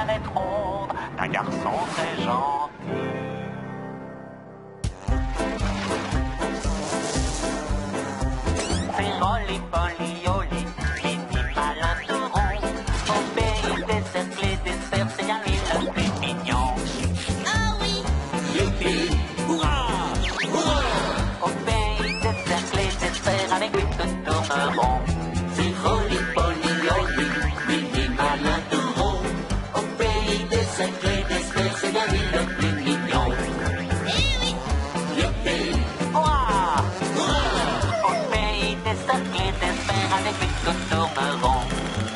planète ronde d'un garçon très gentil. C'est Rolly Polly Olly, mini malin tout rond. Au pays des cercles et des cerfs, c'est bien lui le plus mignon. Ah oui. Youpi! Hurrah! Hurrah! Au pays des cercles et des cerfs, avec lui tout tourne rond. C'est Rolly Polly Olly, mini malin tout rond. Au pays des cercles et des cerfs, c'est bien lui le plus mignon. Eh oui. Youpi! Ouah! Hurrah! Au pays des cercles et des cerfs, avec lui tout tourne rond.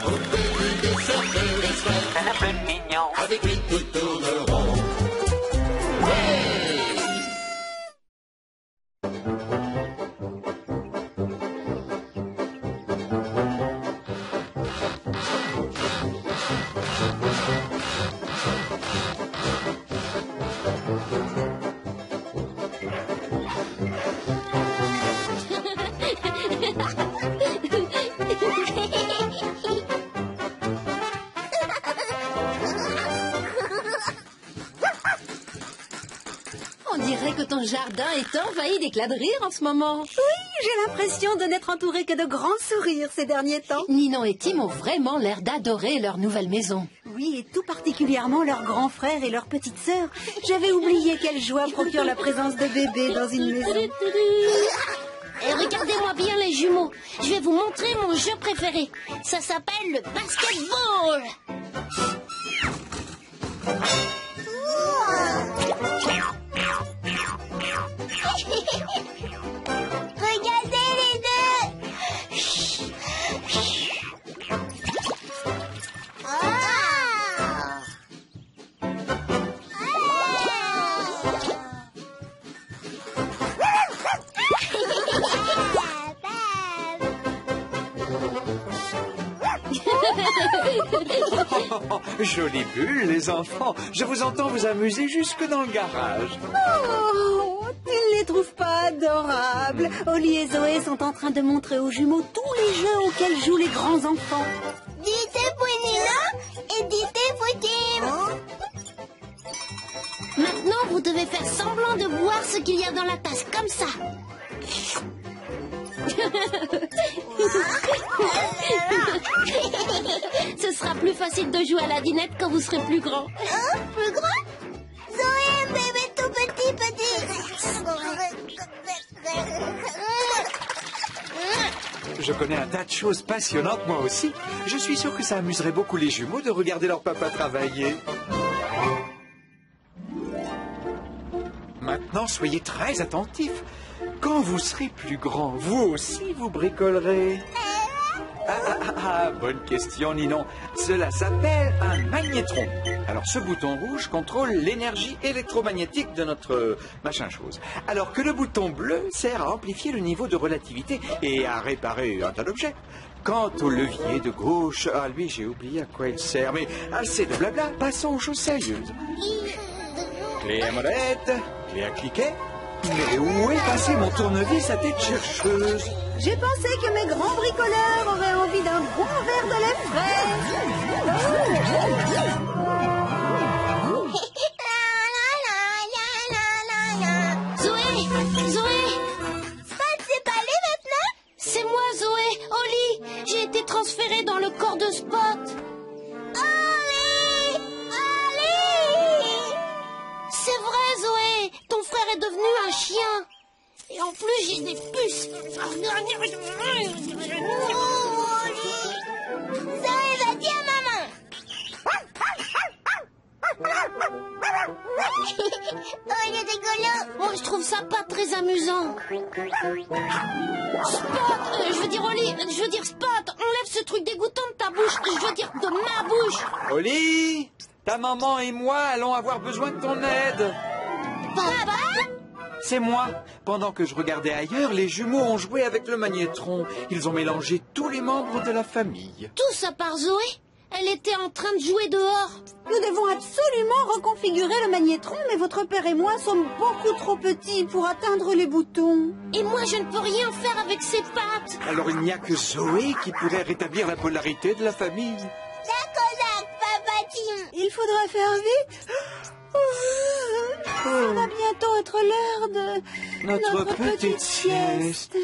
Au pays des cercles et des cerfs, C'est le plus mignon. avec lui tout tourne rond. On dirait que ton jardin est envahi d'éclats de rire en ce moment. Oui, j'ai l'impression de n'être entourée que de grands sourires ces derniers temps. Ninon et Tim ont vraiment l'air d'adorer leur nouvelle maison. Oui, et tout particulièrement leurs grands frères et leurs petites sœurs. J'avais oublié quelle joie procure la présence de bébés dans une maison. Et regardez-moi bien les jumeaux. Je vais vous montrer mon jeu préféré. Ça s'appelle le basketball. Regardez les deux. Ah. Jolie bulle, les enfants. Je vous entends vous amuser jusque dans le garage. Oh, tu ne les trouves pas adorables? Oli et Zoé sont en train de montrer aux jumeaux tous les jeux auxquels jouent les grands enfants. Dites pour Nina et dites pour Tim. Maintenant, vous devez faire semblant de boire ce qu'il y a dans la tasse, comme ça. Ce sera plus facile de jouer à la dinette quand vous serez plus grand. Plus grand? Zoé, un bébé tout petit. Je connais un tas de choses passionnantes, moi aussi. Je suis sûr que ça amuserait beaucoup les jumeaux de regarder leur papa travailler. Maintenant, soyez très attentifs. Quand vous serez plus grand, vous aussi vous bricolerez. Bonne question, Ninon. Cela s'appelle un magnétron. Alors, ce bouton rouge contrôle l'énergie électromagnétique de notre machin chose. Alors que le bouton bleu sert à amplifier le niveau de relativité et à réparer un tas d'objets. Quant au levier de gauche, lui, j'ai oublié à quoi il sert. Mais assez de blabla, passons aux choses sérieuses. Clé à molette, clé à cliquer. Mais où est passé mon tournevis à tête chercheuse? J'ai pensé que mes grands bricoleurs auraient envie d'un bon verre de lait Zoé, Zoé. Spot, c'est pas allé maintenant? C'est moi, Zoé. Oli, j'ai été transférée dans le corps de Spot. Oli! Oli! C'est vrai, Zoé. Ton frère est devenu un chien. Et en plus, j'ai des puces. Zoé, vas-y à maman. Oh, il est rigolo. Moi, je trouve ça pas très amusant. Spot, je veux dire Oli, je veux dire Spot, enlève ce truc dégoûtant de ta bouche. Je veux dire de ma bouche. Oli, ta maman et moi allons avoir besoin de ton aide. Papa? C'est moi. Pendant que je regardais ailleurs, les jumeaux ont joué avec le magnétron. Ils ont mélangé tous les membres de la famille. Tout ça par Zoé? Elle était en train de jouer dehors. Nous devons absolument reconfigurer le magnétron, mais votre père et moi sommes beaucoup trop petits pour atteindre les boutons. Et moi, je ne peux rien faire avec ses pattes. Alors il n'y a que Zoé qui pourrait rétablir la polarité de la famille. D'accord, Papa Tim. Il faudra faire vite. Ça va bientôt être l'heure de Notre petite sieste.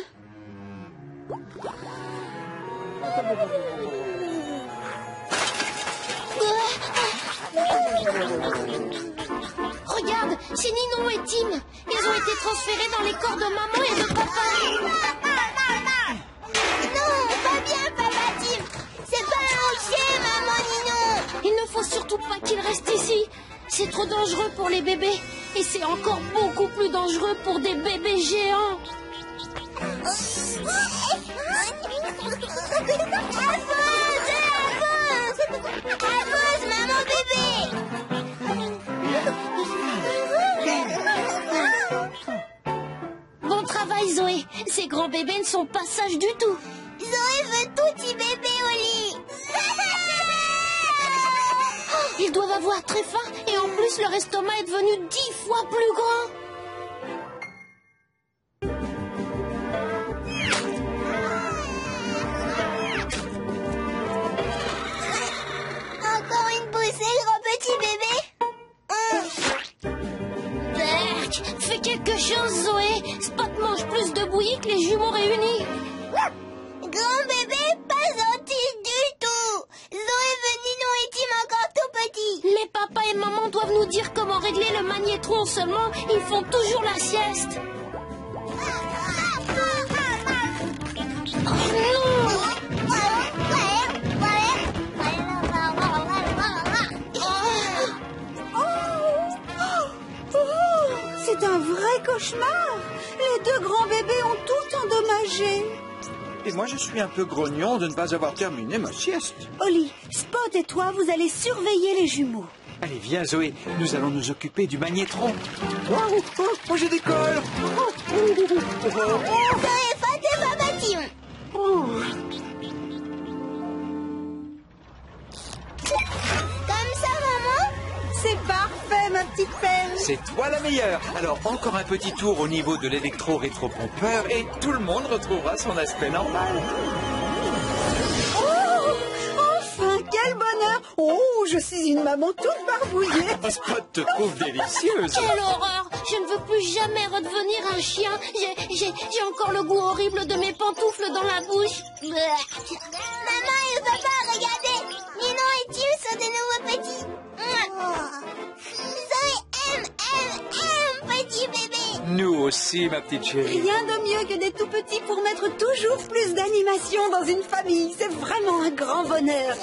Regarde, c'est Ninon et Tim. Ils ont été transférés dans les corps de maman et de papa. Non, pas bien, papa Tim. C'est pas un chien, maman Ninon. Il ne faut surtout pas qu'ils restent ici. C'est trop dangereux pour les bébés. Et c'est encore beaucoup plus dangereux pour des bébés géants. Avance, maman bébé. Bon travail, Zoé. Ces grands bébés ne sont pas sages du tout. Zoé veut tout petit bébé au lit. Ils doivent avoir très faim et en plus leur estomac est devenu 10 fois plus grand. Encore une poussée, grand petit bébé. Berk, fais quelque chose, Zoé. Spot mange plus de bouillie que les jumeaux réunis. Grand bébé, pas gentil du tout. Zoé veut Ninon et Tim encore tout petits. Mais papa et maman doivent nous dire comment régler le magnétron, seulement ils font toujours la sieste. C'est un vrai cauchemar. Les deux grands bébés ont tout endommagé. Et moi, je suis un peu grognon de ne pas avoir terminé ma sieste. Oli, Spot et toi, vous allez surveiller les jumeaux. Allez, viens, Zoé. Nous allons nous occuper du magnétron. Oh, je décolle. Zoé, faites papa Tim. Comme ça, maman? C'est parfait, ma petite perle. C'est toi la meilleure. Alors, encore un petit tour au niveau de l'électro-rétropompeur et tout le monde retrouvera son aspect normal. Oh, enfin, quel bonheur. Oh, je suis une maman toute barbouillée. Spot te trouve délicieuse. Quelle horreur! Je ne veux plus jamais redevenir un chien. J'ai encore le goût horrible de mes pantoufles dans la bouche. Maman et papa, regardez. Ninon et Tim sont des nouveaux petits. Zoé aime, petit bébé. Nous aussi, ma petite chérie. Rien de mieux que des tout petits pour mettre toujours plus d'animation dans une famille. C'est vraiment un grand bonheur.